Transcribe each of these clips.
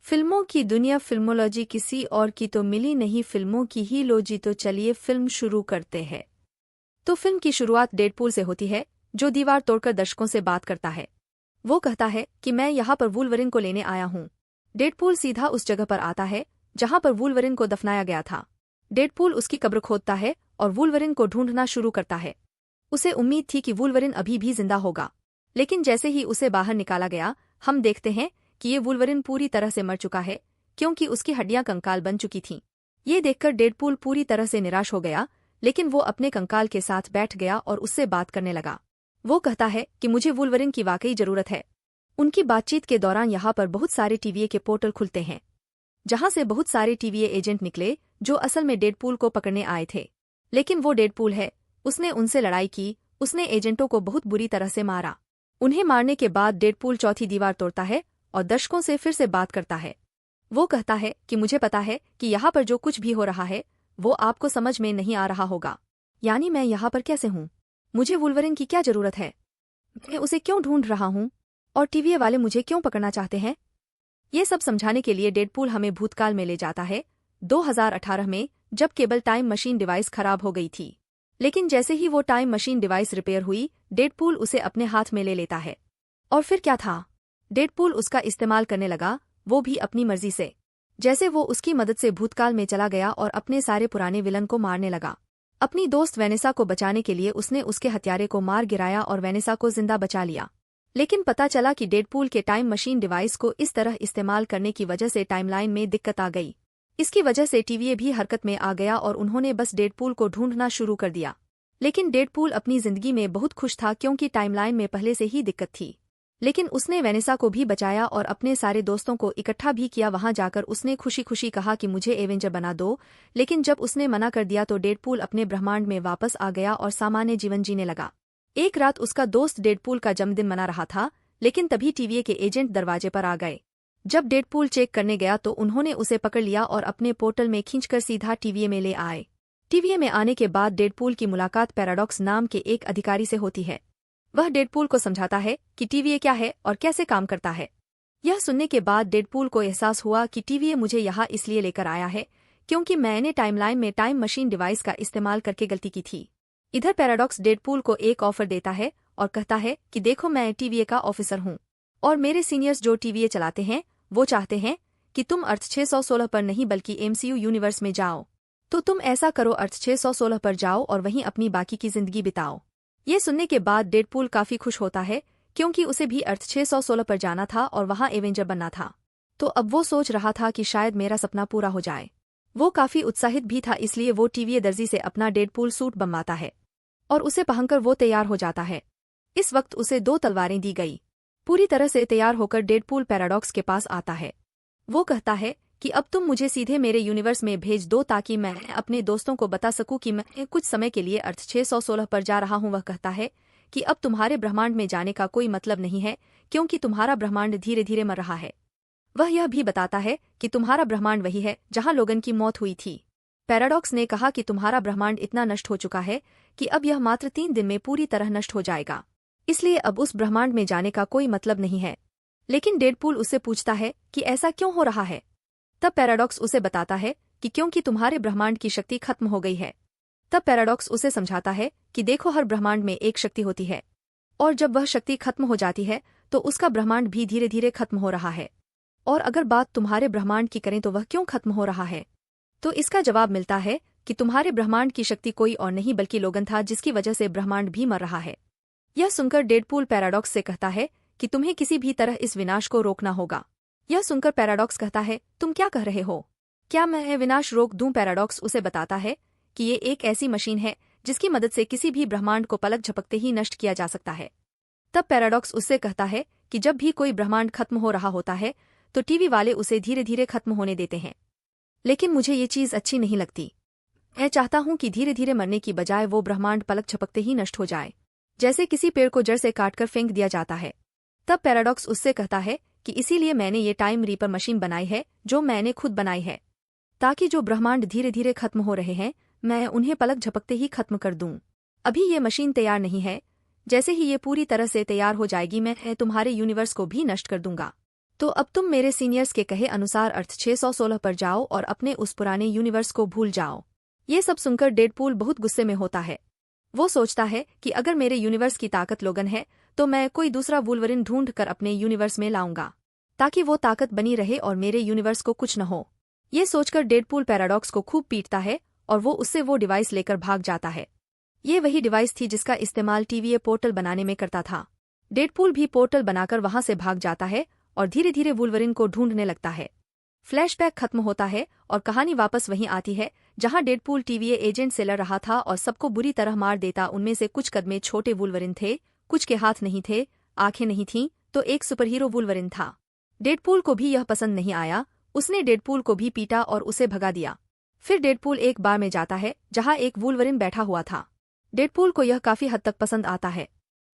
फिल्मों की दुनिया फिल्मोलॉजी किसी और की तो मिली नहीं, फिल्मों की ही लोजी। तो चलिए फिल्म शुरू करते हैं। तो फिल्म की शुरुआत डेडपूल से होती है, जो दीवार तोड़कर दर्शकों से बात करता है। वो कहता है कि मैं यहाँ पर वुल्वरिन को लेने आया हूँ। डेडपूल सीधा उस जगह पर आता है जहाँ पर वुल्वरिन को दफनाया गया था। डेडपूल उसकी कब्र खोदता है और वुल्वरिन को ढूंढना शुरू करता है। उसे उम्मीद थी कि वुल्वरिन अभी भी जिंदा होगा, लेकिन जैसे ही उसे बाहर निकाला गया, हम देखते हैं कि ये वुल्वरिन पूरी तरह से मर चुका है, क्योंकि उसकी हड्डियां कंकाल बन चुकी थीं। ये देखकर डेडपूल पूरी तरह से निराश हो गया, लेकिन वो अपने कंकाल के साथ बैठ गया और उससे बात करने लगा। वो कहता है कि मुझे वुल्वरिन की वाकई जरूरत है। उनकी बातचीत के दौरान यहाँ पर बहुत सारे टीवीए के पोर्टल खुलते हैं, जहाँ से बहुत सारे टीवीए एजेंट निकले, जो असल में डेडपूल को पकड़ने आए थे। लेकिन वो डेडपूल है, उसने उनसे लड़ाई की, उसने एजेंटों को बहुत बुरी तरह से मारा। उन्हें मारने के बाद डेडपूल चौथी दीवार तोड़ता है और दर्शकों से फिर से बात करता है। वो कहता है कि मुझे पता है कि यहाँ पर जो कुछ भी हो रहा है वो आपको समझ में नहीं आ रहा होगा। यानी मैं यहाँ पर कैसे हूँ? मुझे वुल्वरिन की क्या जरूरत है? मैं उसे क्यों ढूंढ रहा हूँ? और टीवीए वाले मुझे क्यों पकड़ना चाहते हैं? ये सब समझाने के लिए डेडपूल हमें भूतकाल में ले जाता है, 2018 में, जब केबल टाइम मशीन डिवाइस खराब हो गई थी। लेकिन जैसे ही वो टाइम मशीन डिवाइस रिपेयर हुई, डेडपूल उसे अपने हाथ में ले लेता है। और फिर क्या था? डेडपूल उसका इस्तेमाल करने लगा, वो भी अपनी मर्जी से। जैसे वो उसकी मदद से भूतकाल में चला गया और अपने सारे पुराने विलन को मारने लगा। अपनी दोस्त वेनेसा को बचाने के लिए उसने उसके हत्यारे को मार गिराया और वेनेसा को जिंदा बचा लिया। लेकिन पता चला कि डेडपूल के टाइम मशीन डिवाइस को इस तरह इस्तेमाल करने की वजह से टाइमलाइन में दिक्कत आ गई। इसकी वजह से टीवीए भी हरकत में आ गया और उन्होंने बस डेडपूल को ढूंढना शुरू कर दिया। लेकिन डेडपूल अपनी जिंदगी में बहुत खुश था, क्योंकि टाइमलाइन में पहले से ही दिक्कत थी। लेकिन उसने वेनेसा को भी बचाया और अपने सारे दोस्तों को इकट्ठा भी किया। वहां जाकर उसने खुशी खुशी कहा कि मुझे एवेंजर बना दो। लेकिन जब उसने मना कर दिया तो डेडपूल अपने ब्रह्मांड में वापस आ गया और सामान्य जीवन जीने लगा। एक रात उसका दोस्त डेडपूल का जन्मदिन मना रहा था, लेकिन तभी टीवीए के एजेंट दरवाजे पर आ गए। जब डेडपूल चेक करने गया तो उन्होंने उसे पकड़ लिया और अपने पोर्टल में खींचकर सीधा टीवीए में ले आए। टीवीए में आने के बाद डेडपूल की मुलाकात पैराडॉक्स नाम के एक अधिकारी से होती है। वह डेडपूल को समझाता है कि टीवीए क्या है और कैसे काम करता है। यह सुनने के बाद डेडपूल को एहसास हुआ कि टीवीए मुझे यहाँ इसलिए लेकर आया है क्योंकि मैंने टाइमलाइन में टाइम मशीन डिवाइस का इस्तेमाल करके गलती की थी। इधर पैराडॉक्स डेडपूल को एक ऑफर देता है और कहता है कि देखो, मैं टीवीए का ऑफिसर हूँ और मेरे सीनियर्स जो टीवीए चलाते हैं वो चाहते हैं कि तुम अर्थ 616 पर नहीं बल्कि एमसीयू यूनिवर्स में जाओ। तो तुम ऐसा करो, अर्थ 616 पर जाओ और वहीं अपनी बाकी की जिंदगी बिताओ। ये सुनने के बाद डेडपूल काफी खुश होता है, क्योंकि उसे भी अर्थ 616 पर जाना था और वहां एवेंजर बनना था। तो अब वो सोच रहा था कि शायद मेरा सपना पूरा हो जाए। वो काफी उत्साहित भी था, इसलिए वो टीवीए दर्जी से अपना डेडपूल सूट बनवाता है और उसे पहनकर वो तैयार हो जाता है। इस वक्त उसे 2 तलवारें दी गई। पूरी तरह से तैयार होकर डेडपूल पैराडॉक्स के पास आता है। वो कहता है कि अब तुम मुझे सीधे मेरे यूनिवर्स में भेज दो ताकि मैं अपने दोस्तों को बता सकूं कि मैं कुछ समय के लिए अर्थ 616 पर जा रहा हूं। वह कहता है कि अब तुम्हारे ब्रह्मांड में जाने का कोई मतलब नहीं है, क्योंकि तुम्हारा ब्रह्मांड धीरे धीरे मर रहा है। वह यह भी बताता है कि तुम्हारा ब्रह्मांड वही है जहां लोगन की मौत हुई थी। पैराडॉक्स ने कहा कि तुम्हारा ब्रह्मांड इतना नष्ट हो चुका है कि अब यह मात्र 3 दिन में पूरी तरह नष्ट हो जाएगा, इसलिए अब उस ब्रह्मांड में जाने का कोई मतलब नहीं है। लेकिन डेडपूल उससे पूछता है कि ऐसा क्यों हो रहा है? तब पैराडॉक्स उसे बताता है कि क्योंकि तुम्हारे ब्रह्मांड की शक्ति खत्म हो गई है। तब पैराडॉक्स उसे समझाता है कि देखो, हर ब्रह्मांड में एक शक्ति होती है और जब वह शक्ति खत्म हो जाती है तो उसका ब्रह्मांड भी धीरे धीरे खत्म हो रहा है। और अगर बात तुम्हारे ब्रह्मांड की करें तो वह क्यों खत्म हो रहा है? तो इसका जवाब मिलता है कि तुम्हारे ब्रह्मांड की शक्ति कोई और नहीं बल्कि लोगन था, जिसकी वजह से ब्रह्मांड भी मर रहा है। यह सुनकर डेडपूल पैराडॉक्स से कहता है कि तुम्हें किसी भी तरह इस विनाश को रोकना होगा। यह सुनकर पैराडॉक्स कहता है, तुम क्या कह रहे हो? क्या मैं विनाश रोक दूं? पैराडॉक्स उसे बताता है कि ये एक ऐसी मशीन है जिसकी मदद से किसी भी ब्रह्मांड को पलक झपकते ही नष्ट किया जा सकता है। तब पैराडॉक्स उससे कहता है कि जब भी कोई ब्रह्मांड खत्म हो रहा होता है तो टीवी वाले उसे धीरे धीरे खत्म होने देते हैं। लेकिन मुझे ये चीज अच्छी नहीं लगती। मैं चाहता हूं कि धीरे धीरे मरने की बजाय वो ब्रह्मांड पलक झपकते ही नष्ट हो जाए, जैसे किसी पेड़ को जड़ से काटकर फेंक दिया जाता है। तब पैराडॉक्स उससे कहता है कि इसीलिए मैंने ये टाइम रीपर मशीन बनाई है, जो मैंने खुद बनाई है, ताकि जो ब्रह्मांड धीरे धीरे खत्म हो रहे हैं मैं उन्हें पलक झपकते ही खत्म कर दूं। अभी ये मशीन तैयार नहीं है, जैसे ही ये पूरी तरह से तैयार हो जाएगी मैं तुम्हारे यूनिवर्स को भी नष्ट कर दूंगा। तो अब तुम मेरे सीनियर्स के कहे अनुसार अर्थ 616 पर जाओ और अपने उस पुराने यूनिवर्स को भूल जाओ। ये सब सुनकर डेडपूल बहुत गुस्से में होता है। वो सोचता है कि अगर मेरे यूनिवर्स की ताकत लोगन है तो मैं कोई दूसरा वुल्वरिन ढूंढ कर अपने यूनिवर्स में लाऊंगा, ताकि वो ताकत बनी रहे और मेरे यूनिवर्स को कुछ न हो। ये सोचकर डेडपूल पैराडॉक्स को खूब पीटता है और वो उससे वो डिवाइस लेकर भाग जाता है। ये वही डिवाइस थी जिसका इस्तेमाल टीवीए पोर्टल बनाने में करता था। डेडपूल भी पोर्टल बनाकर वहां से भाग जाता है और धीरे धीरे वुल्वरिन को ढूंढने लगता है। फ्लैशबैक खत्म होता है और कहानी वापस वहीं आती है जहां डेडपूल टीवीए एजेंट से लड़ रहा था और सबको बुरी तरह मार देता। उनमें से कुछ कदमे छोटे वुल्वरिन थे, कुछ के हाथ नहीं थे, आंखें नहीं थीं, तो एक सुपरहीरो वुल्वरिन था। डेडपूल को भी यह पसंद नहीं आया। उसने डेडपूल को भी पीटा और उसे भगा दिया। फिर डेडपूल एक बार में जाता है जहां एक वुल्वरिन बैठा हुआ था। डेडपूल को यह काफी हद तक पसंद आता है।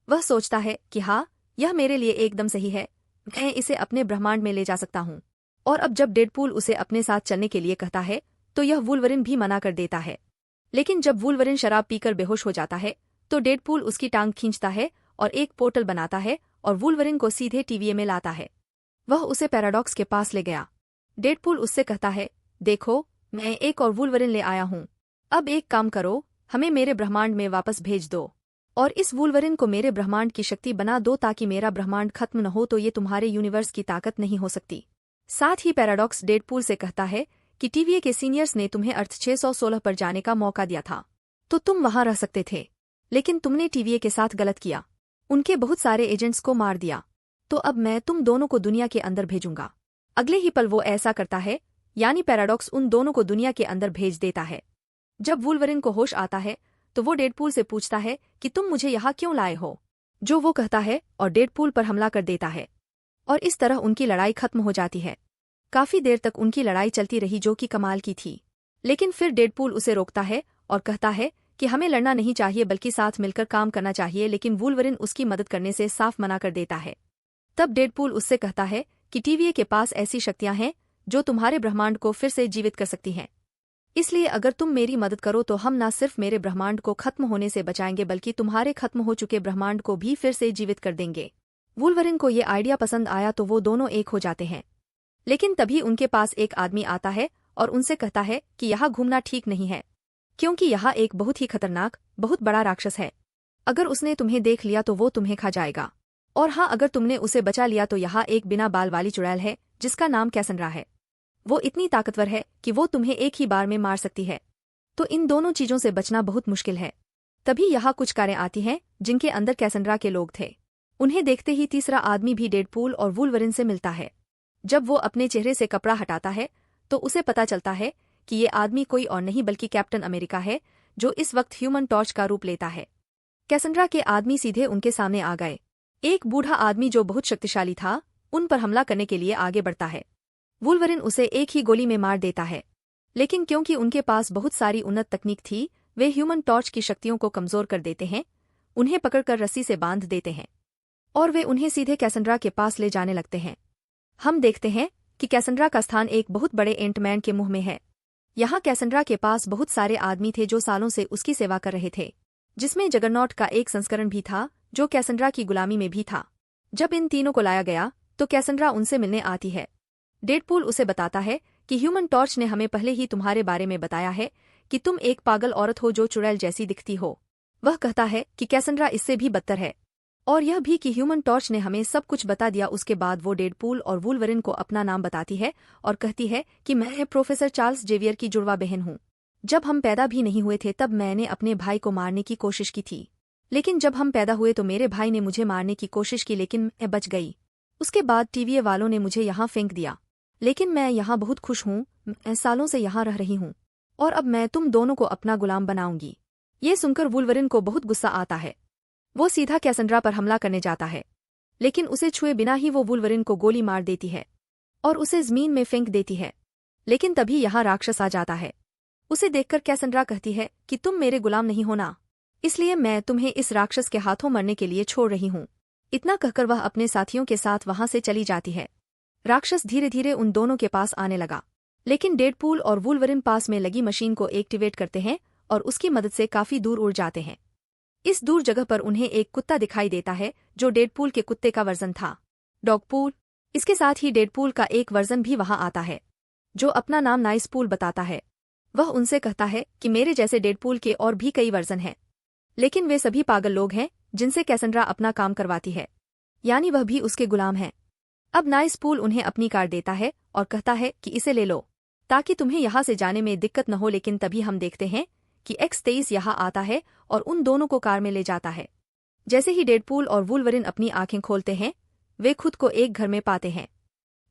वह सोचता है कि हाँ, यह मेरे लिए एकदम सही है, मैं इसे अपने ब्रह्मांड में ले जा सकता हूँ। और अब जब डेडपूल उसे अपने साथ चलने के लिए कहता है तो यह वुल्वरिन भी मना कर देता है। लेकिन जब वुल्वरिन शराब पीकर बेहोश हो जाता है तो डेडपूल उसकी टांग खींचता है और एक पोर्टल बनाता है और वुल्वरिन को सीधे टीवीए में लाता है। वह उसे पैराडॉक्स के पास ले गया। डेडपूल उससे कहता है, देखो, मैं एक और वुल्वरिन ले आया हूँ। अब एक काम करो, हमें मेरे ब्रह्मांड में वापस भेज दो और इस वुल्वरिन को मेरे ब्रह्मांड की शक्ति बना दो ताकि मेरा ब्रह्मांड खत्म न हो। तो ये तुम्हारे यूनिवर्स की ताकत नहीं हो सकती। साथ ही पैराडॉक्स डेडपूल से कहता है कि टीवीए के सीनियर्स ने तुम्हें अर्थ 616 पर जाने का मौका दिया था, तो तुम वहां रह सकते थे, लेकिन तुमने टीवीए के साथ गलत किया, उनके बहुत सारे एजेंट्स को मार दिया। तो अब मैं तुम दोनों को दुनिया के अंदर भेजूंगा। अगले ही पल वो ऐसा करता है, यानी पैराडॉक्स उन दोनों को दुनिया के अंदर भेज देता है। जब वुल्वरिन को होश आता है तो वो डेडपूल से पूछता है कि तुम मुझे यहाँ क्यों लाए हो, जो वो कहता है और डेडपूल पर हमला कर देता है और इस तरह उनकी लड़ाई खत्म हो जाती है। काफी देर तक उनकी लड़ाई चलती रही जो कि कमाल की थी, लेकिन फिर डेडपूल उसे रोकता है और कहता है कि हमें लड़ना नहीं चाहिए बल्कि साथ मिलकर काम करना चाहिए। लेकिन वुल्वरिन उसकी मदद करने से साफ मना कर देता है। तब डेडपूल उससे कहता है कि टीवीए के पास ऐसी शक्तियां हैं जो तुम्हारे ब्रह्मांड को फिर से जीवित कर सकती हैं, इसलिए अगर तुम मेरी मदद करो तो हम न सिर्फ मेरे ब्रह्मांड को खत्म होने से बचाएंगे बल्कि तुम्हारे खत्म हो चुके ब्रह्मांड को भी फिर से जीवित कर देंगे। वुल्वरिन को ये आइडिया पसंद आया तो वो दोनों एक हो जाते हैं। लेकिन तभी उनके पास एक आदमी आता है और उनसे कहता है कि यहाँ घूमना ठीक नहीं है, क्योंकि यहाँ एक बहुत ही खतरनाक, बहुत बड़ा राक्षस है। अगर उसने तुम्हें देख लिया तो वो तुम्हें खा जाएगा, और हाँ, अगर तुमने उसे बचा लिया तो यहाँ एक बिना बाल वाली चुड़ैल है जिसका नाम कैसंड्रा है। वो इतनी ताकतवर है कि वो तुम्हें एक ही बार में मार सकती है। तो इन दोनों चीजों से बचना बहुत मुश्किल है। तभी यहाँ कुछ कारें आती हैं जिनके अंदर कैसंड्रा के लोग थे। उन्हें देखते ही तीसरा आदमी भी डेडपूल और वुल्वरिन से मिलता है। जब वो अपने चेहरे से कपड़ा हटाता है तो उसे पता चलता है कि ये आदमी कोई और नहीं बल्कि कैप्टन अमेरिका है, जो इस वक्त ह्यूमन टॉर्च का रूप लेता है। कैसंड्रा के आदमी सीधे उनके सामने आ गए। एक बूढ़ा आदमी जो बहुत शक्तिशाली था उन पर हमला करने के लिए आगे बढ़ता है। वुल्वरिन उसे एक ही गोली में मार देता है, लेकिन क्योंकि उनके पास बहुत सारी उन्नत तकनीक थी, वे ह्यूमन टॉर्च की शक्तियों को कमजोर कर देते हैं, उन्हें पकड़कर रस्सी से बांध देते हैं और वे उन्हें सीधे कैसंड्रा के पास ले जाने लगते हैं। हम देखते हैं कि कैसंड्रा का स्थान एक बहुत बड़े एंटमैन के मुंह में है। यहाँ कैसंड्रा के पास बहुत सारे आदमी थे जो सालों से उसकी सेवा कर रहे थे, जिसमें जगरनॉट का एक संस्करण भी था जो कैसंड्रा की गुलामी में भी था। जब इन तीनों को लाया गया तो कैसंड्रा उनसे मिलने आती है। डेडपूल उसे बताता है कि ह्यूमन टॉर्च ने हमें पहले ही तुम्हारे बारे में बताया है कि तुम एक पागल औरत हो जो चुड़ैल जैसी दिखती हो। वह कहता है कि कैसंड्रा इससे भी बदतर है, और यह भी कि ह्यूमन टॉर्च ने हमें सब कुछ बता दिया। उसके बाद वो डेडपूल और वुल्वरिन को अपना नाम बताती है और कहती है कि मैं प्रोफेसर चार्ल्स जेवियर की जुड़वा बहन हूँ। जब हम पैदा भी नहीं हुए थे तब मैंने अपने भाई को मारने की कोशिश की थी, लेकिन जब हम पैदा हुए तो मेरे भाई ने मुझे मारने की कोशिश की लेकिन मैं बच गई। उसके बाद टीवीए वालों ने मुझे यहाँ फेंक दिया, लेकिन मैं यहाँ बहुत खुश हूँ। मैं सालों से यहाँ रह रही हूँ और अब मैं तुम दोनों को अपना गुलाम बनाऊंगी। ये सुनकर वुल्वरिन को बहुत गुस्सा आता है। वो सीधा कैसंड्रा पर हमला करने जाता है, लेकिन उसे छुए बिना ही वो वुल्वरिन को गोली मार देती है और उसे जमीन में फेंक देती है। लेकिन तभी यहाँ राक्षस आ जाता है। उसे देखकर कैसंड्रा कहती है कि तुम मेरे गुलाम नहीं होना, इसलिए मैं तुम्हें इस राक्षस के हाथों मरने के लिए छोड़ रही हूँ। इतना कहकर वह अपने साथियों के साथ वहां से चली जाती है। राक्षस धीरे धीरे उन दोनों के पास आने लगा, लेकिन डेडपूल और वुल्वरिन पास में लगी मशीन को एक्टिवेट करते हैं और उसकी मदद से काफी दूर उड़ जाते हैं। इस दूर जगह पर उन्हें एक कुत्ता दिखाई देता है जो डेडपूल के कुत्ते का वर्जन था। डॉगपूल। इसके साथ ही डेडपूल का एक वर्जन भी वहां आता है जो अपना नाम नाइसपूल बताता है। वह उनसे कहता है कि मेरे जैसे डेडपूल के और भी कई वर्जन हैं, लेकिन वे सभी पागल लोग हैं जिनसे कैसेंड्रा अपना काम करवाती है, यानी वह भी उसके गुलाम हैं। अब नाइसपूल उन्हें अपनी कार देता है और कहता है कि इसे ले लो ताकि तुम्हें यहाँ से जाने में दिक्कत न हो। लेकिन तभी हम देखते हैं कि X-23 यहाँ आता है और उन दोनों को कार में ले जाता है। जैसे ही डेडपूल और वुल्वरिन अपनी आंखें खोलते हैं, वे खुद को एक घर में पाते हैं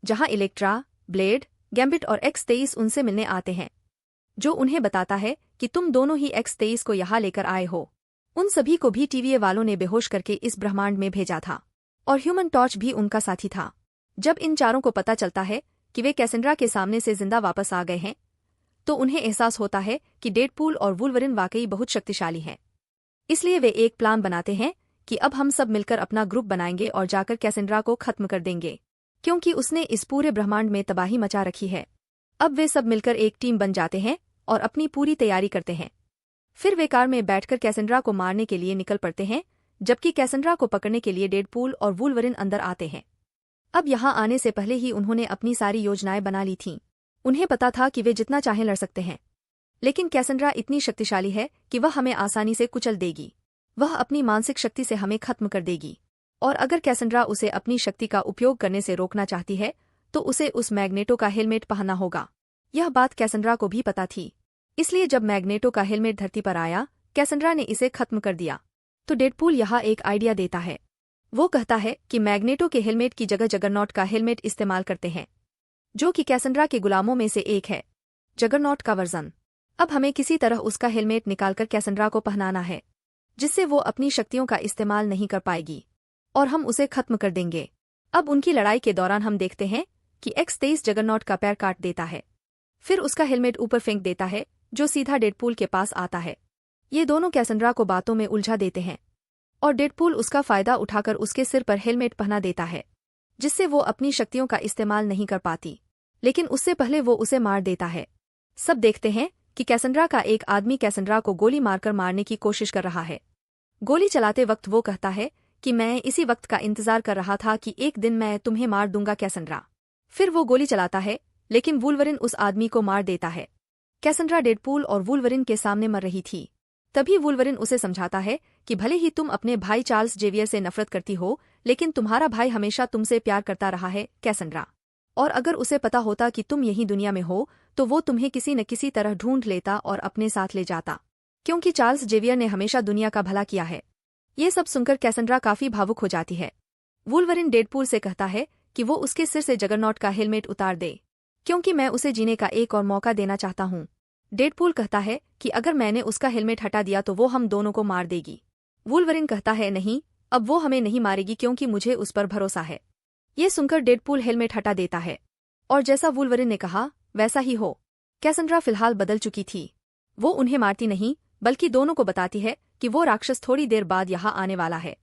जहां इलेक्ट्रा, ब्लेड, गैम्बिट और X-23 उनसे मिलने आते हैं, जो उन्हें बताता है कि तुम दोनों ही X-23 को यहाँ लेकर आए हो। उन सभी को भी TVA वालों ने बेहोश करके इस ब्रह्मांड में भेजा था और ह्यूमन टॉर्च भी उनका साथी था। जब इन चारों को पता चलता है कि वे कैसेंड्रा के सामने से जिंदा वापस आ गए हैं, तो उन्हें एहसास होता है कि डेडपूल और वुल्वरिन वाकई बहुत शक्तिशाली हैं। इसलिए वे एक प्लान बनाते हैं कि अब हम सब मिलकर अपना ग्रुप बनाएंगे और जाकर कैसेंड्रा को खत्म कर देंगे, क्योंकि उसने इस पूरे ब्रह्मांड में तबाही मचा रखी है। अब वे सब मिलकर एक टीम बन जाते हैं और अपनी पूरी तैयारी करते हैं। फिर वे कार में बैठकर कैसेंड्रा को मारने के लिए निकल पड़ते हैं, जबकि कैसेंड्रा को पकड़ने के लिए डेडपूल और वुल्वरिन अंदर आते हैं। अब यहाँ आने से पहले ही उन्होंने अपनी सारी योजनाएं बना ली थीं। उन्हें पता था कि वे जितना चाहें लड़ सकते हैं, लेकिन कैसेंड्रा इतनी शक्तिशाली है कि वह हमें आसानी से कुचल देगी। वह अपनी मानसिक शक्ति से हमें खत्म कर देगी, और अगर कैसेंड्रा उसे अपनी शक्ति का उपयोग करने से रोकना चाहती है तो उसे उस मैग्नेटो का हेलमेट पहनना होगा। यह बात कैसेंड्रा को भी पता थी, इसलिए जब मैग्नेटो का हेलमेट धरती पर आया, कैसेंड्रा ने इसे खत्म कर दिया। तो डेडपूल यहाँ एक आइडिया देता है। वो कहता है कि मैग्नेटो के हेलमेट की जगह जगरनॉट का हेलमेट इस्तेमाल करते हैं, जो कि कैसेंड्रा के गुलामों में से एक है, जगरनॉट का वर्जन। अब हमें किसी तरह उसका हेलमेट निकालकर कैसेंड्रा को पहनाना है, जिससे वो अपनी शक्तियों का इस्तेमाल नहीं कर पाएगी और हम उसे खत्म कर देंगे। अब उनकी लड़ाई के दौरान हम देखते हैं कि X-23 जगरनॉट का पैर काट देता है, फिर उसका हेलमेट ऊपर फेंक देता है, जो सीधा डेडपूल के पास आता है। ये दोनों कैसेंड्रा को बातों में उलझा देते हैं और डेडपूल उसका फायदा उठाकर उसके सिर पर हेलमेट पहना देता है, जिससे वो अपनी शक्तियों का इस्तेमाल नहीं कर पाती, लेकिन उससे पहले वो उसे मार देता है। सब देखते हैं कि कैसेंड्रा का एक आदमी कैसेंड्रा को गोली मारकर मारने की कोशिश कर रहा है। गोली चलाते वक्त वो कहता है कि मैं इसी वक्त का इंतजार कर रहा था कि एक दिन मैं तुम्हें मार दूंगा कैसेंड्रा। फिर वो गोली चलाता है, लेकिन वुल्वरिन उस आदमी को मार देता है। कैसेंड्रा डेडपूल और वुल्वरिन के सामने मर रही थी। तभी वुल्वरिन उसे समझाता है कि भले ही तुम अपने भाई चार्ल्स जेवियर से नफरत करती हो, लेकिन तुम्हारा भाई हमेशा तुमसे प्यार करता रहा है कैसेंड्रा, और अगर उसे पता होता कि तुम यही दुनिया में हो तो वो तुम्हें किसी न किसी तरह ढूंढ लेता और अपने साथ ले जाता, क्योंकि चार्ल्स जेवियर ने हमेशा दुनिया का भला किया है। ये सब सुनकर कैसेंड्रा काफी भावुक हो जाती है। वुल्वरिन डेडपूल से कहता है कि वो उसके सिर से जगरनॉट का हेलमेट उतार दे, क्योंकि मैं उसे जीने का एक और मौका देना चाहता हूँ। डेडपूल कहता है कि अगर मैंने उसका हेलमेट हटा दिया तो वो हम दोनों को मार देगी। वुल्वरिन कहता है नहीं, अब वो हमें नहीं मारेगी क्योंकि मुझे उस पर भरोसा है। ये सुनकर डेडपूल हेलमेट हटा देता है, और जैसा वुल्वरिन ने कहा वैसा ही हो। कैसेंड्रा फिलहाल बदल चुकी थी। वो उन्हें मारती नहीं, बल्कि दोनों को बताती है कि वो राक्षस थोड़ी देर बाद यहाँ आने वाला है।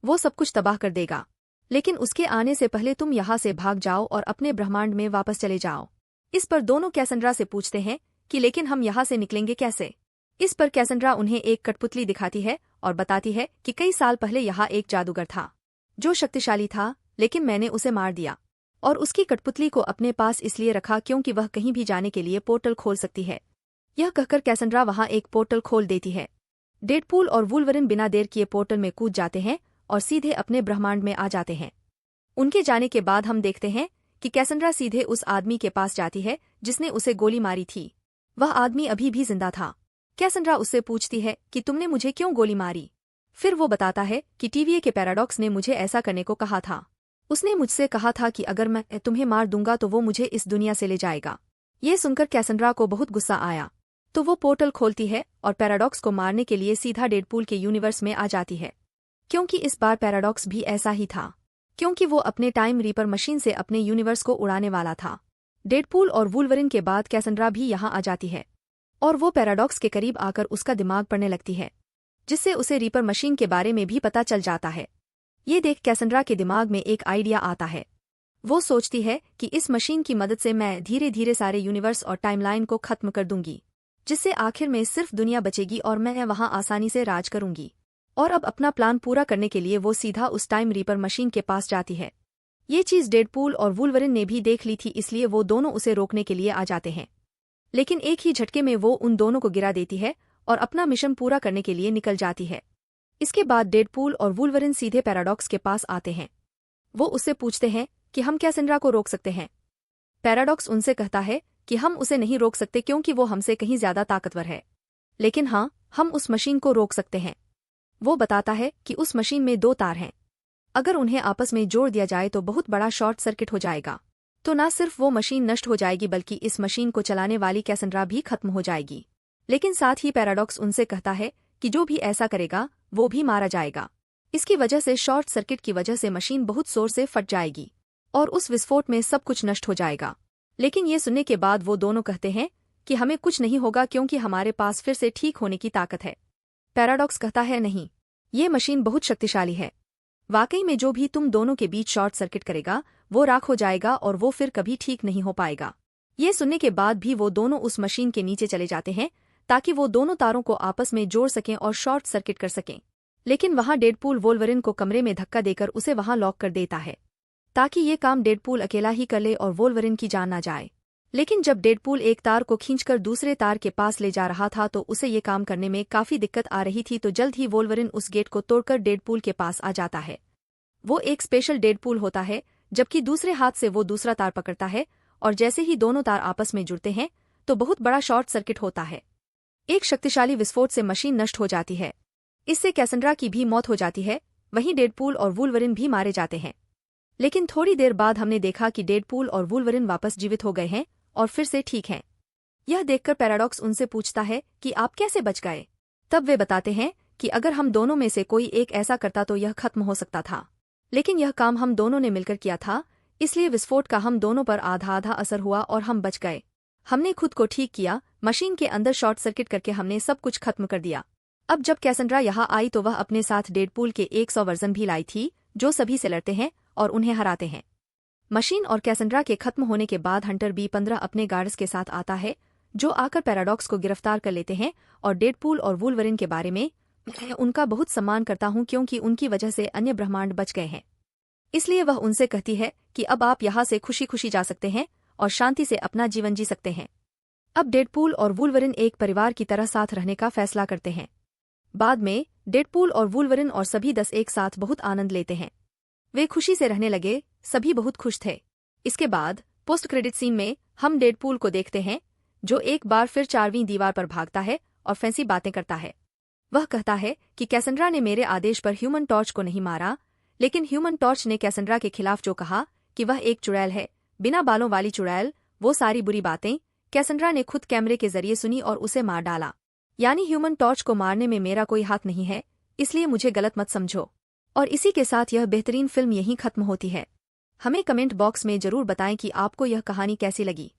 वो सब कुछ तबाह कर देगा, लेकिन उसके आने से पहले तुम यहाँ से भाग जाओ और अपने ब्रह्मांड में वापस चले जाओ। इस पर दोनों कैसेंड्रा से पूछते हैं कि लेकिन हम यहाँ से निकलेंगे कैसे। इस पर कैसेंड्रा उन्हें एक कठपुतली दिखाती है और बताती है कि कई साल पहले यहाँ एक जादूगर था जो शक्तिशाली था, लेकिन मैंने उसे मार दिया और उसकी कठपुतली को अपने पास इसलिए रखा क्योंकि वह कहीं भी जाने के लिए पोर्टल खोल सकती है। यह कहकर कैसेंड्रा वहां एक पोर्टल खोल देती है। डेडपूल और वुल्वरिन बिना देर किए पोर्टल में कूद जाते हैं और सीधे अपने ब्रह्मांड में आ जाते हैं। उनके जाने के बाद हम देखते हैं कि कैसेंड्रा सीधे उस आदमी के पास जाती है जिसने उसे गोली मारी थी। वह आदमी अभी भी जिंदा था। कैसेंड्रा उससे पूछती है कि तुमने मुझे क्यों गोली मारी। फिर वो बताता है कि TVA के पैराडॉक्स ने मुझे ऐसा करने को कहा था। उसने मुझसे कहा था कि अगर मैं तुम्हें मार दूंगा तो वो मुझे इस दुनिया से ले जाएगा। ये सुनकर कैसेंड्रा को बहुत गुस्सा आया, तो वो पोर्टल खोलती है और पैराडॉक्स को मारने के लिए सीधा डेडपूल के यूनिवर्स में आ जाती है, क्योंकि इस बार पैराडॉक्स भी ऐसा ही था, क्योंकि वो अपने टाइम रीपर मशीन से अपने यूनिवर्स को उड़ाने वाला था। डेडपूल और वुल्वरिन के बाद कैसेंड्रा भी यहाँ आ जाती है और वो पैराडॉक्स के करीब आकर उसका दिमाग पढ़ने लगती है, जिससे उसे रीपर मशीन के बारे में भी पता चल जाता है। ये देख कैसेंड्रा के दिमाग में एक आइडिया आता है। वो सोचती है कि इस मशीन की मदद से मैं धीरे धीरे सारे यूनिवर्स और टाइमलाइन को खत्म कर दूंगी, जिससे आखिर में सिर्फ दुनिया बचेगी और मैं वहां आसानी से राज करूंगी। और अब अपना प्लान पूरा करने के लिए वो सीधा उस टाइम रीपर मशीन के पास जाती है। ये चीज़ डेडपूल और वुल्वरिन ने भी देख ली थी, इसलिए वो दोनों उसे रोकने के लिए आ जाते हैं। लेकिन एक ही झटके में वो उन दोनों को गिरा देती है और अपना मिशन पूरा करने के लिए निकल जाती है। इसके बाद डेडपूल और वुल्वरिन सीधे पैराडॉक्स के पास आते हैं। वो उससे पूछते हैं कि हम कैसेंड्रा को रोक सकते हैं। पैराडॉक्स उनसे कहता है कि हम उसे नहीं रोक सकते क्योंकि वो हमसे कहीं ज्यादा ताकतवर है, लेकिन हाँ, हम उस मशीन को रोक सकते हैं। वो बताता है कि उस मशीन में 2 तार हैं। अगर उन्हें आपस में जोड़ दिया जाए तो बहुत बड़ा शॉर्ट सर्किट हो जाएगा। तो ना सिर्फ वो मशीन नष्ट हो जाएगी बल्कि इस मशीन को चलाने वाली कैसेंड्रा भी खत्म हो जाएगी। लेकिन साथ ही पैराडॉक्स उनसे कहता है कि जो भी ऐसा करेगा वो भी मारा जाएगा। इसकी वजह से शॉर्ट सर्किट की वजह से मशीन बहुत जोर से फट जाएगी और उस विस्फोट में सब कुछ नष्ट हो जाएगा। लेकिन ये सुनने के बाद वो दोनों कहते हैं कि हमें कुछ नहीं होगा क्योंकि हमारे पास फिर से ठीक होने की ताकत है। पैराडॉक्स कहता है नहीं, ये मशीन बहुत शक्तिशाली है। वाकई में जो भी तुम दोनों के बीच शॉर्ट सर्किट करेगा वो राख हो जाएगा और वो फिर कभी ठीक नहीं हो पाएगा। ये सुनने के बाद भी वो दोनों उस मशीन के नीचे चले जाते हैं ताकि वो दोनों तारों को आपस में जोड़ सकें और शॉर्ट सर्किट कर सकें। लेकिन वहां डेडपूल वोल्वरिन को कमरे में धक्का देकर उसे वहां लॉक कर देता है ताकि ये काम डेडपूल अकेला ही कर ले और वोल्वरिन की जान ना जाए। लेकिन जब डेडपूल एक तार को खींचकर दूसरे तार के पास ले जा रहा था तो उसे ये काम करने में काफी दिक्कत आ रही थी, तो जल्द ही वोल्वरिन उस गेट को तोड़कर डेडपूल के पास आ जाता है। वो एक स्पेशल डेडपूल होता है, जबकि दूसरे हाथ से वो दूसरा तार पकड़ता है और जैसे ही दोनों तार आपस में जुड़ते हैं तो बहुत बड़ा शॉर्ट सर्किट होता है। एक शक्तिशाली विस्फोट से मशीन नष्ट हो जाती है। इससे कैसेंड्रा की भी मौत हो जाती है। वहीं डेडपूल और वुल्वरिन भी मारे जाते हैं। लेकिन थोड़ी देर बाद हमने देखा कि डेडपूल और वुल्वरिन वापस जीवित हो गए हैं और फिर से ठीक हैं। यह देखकर पैराडॉक्स उनसे पूछता है कि आप कैसे बच गए। तब वे बताते हैं कि अगर हम दोनों में से कोई एक ऐसा करता तो यह खत्म हो सकता था, लेकिन यह काम हम दोनों ने मिलकर किया था, इसलिए विस्फोट का हम दोनों पर आधा आधा असर हुआ और हम बच गए। हमने खुद को ठीक किया, मशीन के अंदर शॉर्ट सर्किट करके हमने सब कुछ खत्म कर दिया। अब जब कैसेंड्रा यहाँ आई तो वह अपने साथ डेडपूल के 100 वर्जन भी लाई थी जो सभी से लड़ते हैं और उन्हें हराते हैं। मशीन और कैसेंड्रा के खत्म होने के बाद हंटर B-15 अपने गार्ड्स के साथ आता है जो आकर पैराडॉक्स को गिरफ्तार कर लेते हैं और डेडपूल और वुल्वरिन के बारे में मैं उनका बहुत सम्मान करता हूं क्योंकि उनकी वजह से अन्य ब्रह्मांड बच गए हैं। इसलिए वह उनसे कहती है कि अब आप यहाँ से खुशी खुशी जा सकते हैं और शांति से अपना जीवन जी सकते हैं। अब डेडपूल और वुल्वरिन एक परिवार की तरह साथ रहने का फैसला करते हैं। बाद में डेडपूल और वुल्वरिन और सभी 10 एक साथ बहुत आनंद लेते हैं। वे खुशी से रहने लगे, सभी बहुत खुश थे। इसके बाद पोस्ट क्रेडिट सीन में हम डेडपूल को देखते हैं जो एक बार फिर 4वीं दीवार पर भागता है और फैंसी बातें करता है। वह कहता है कि कैसेंड्रा ने मेरे आदेश पर ह्यूमन टॉर्च को नहीं मारा, लेकिन ह्यूमन टॉर्च ने कैसेंड्रा के खिलाफ जो कहा कि वह एक चुड़ैल है, बिना बालों वाली चुड़ैल, वो सारी बुरी बातें कैसेंड्रा ने खुद कैमरे के जरिए सुनी और उसे मार डाला। यानी ह्यूमन टॉर्च को मारने में मेरा कोई हाथ नहीं है, इसलिए मुझे गलत मत समझो। और इसी के साथ यह बेहतरीन फिल्म यहीं खत्म होती है। हमें कमेंट बॉक्स में जरूर बताएं कि आपको यह कहानी कैसी लगी।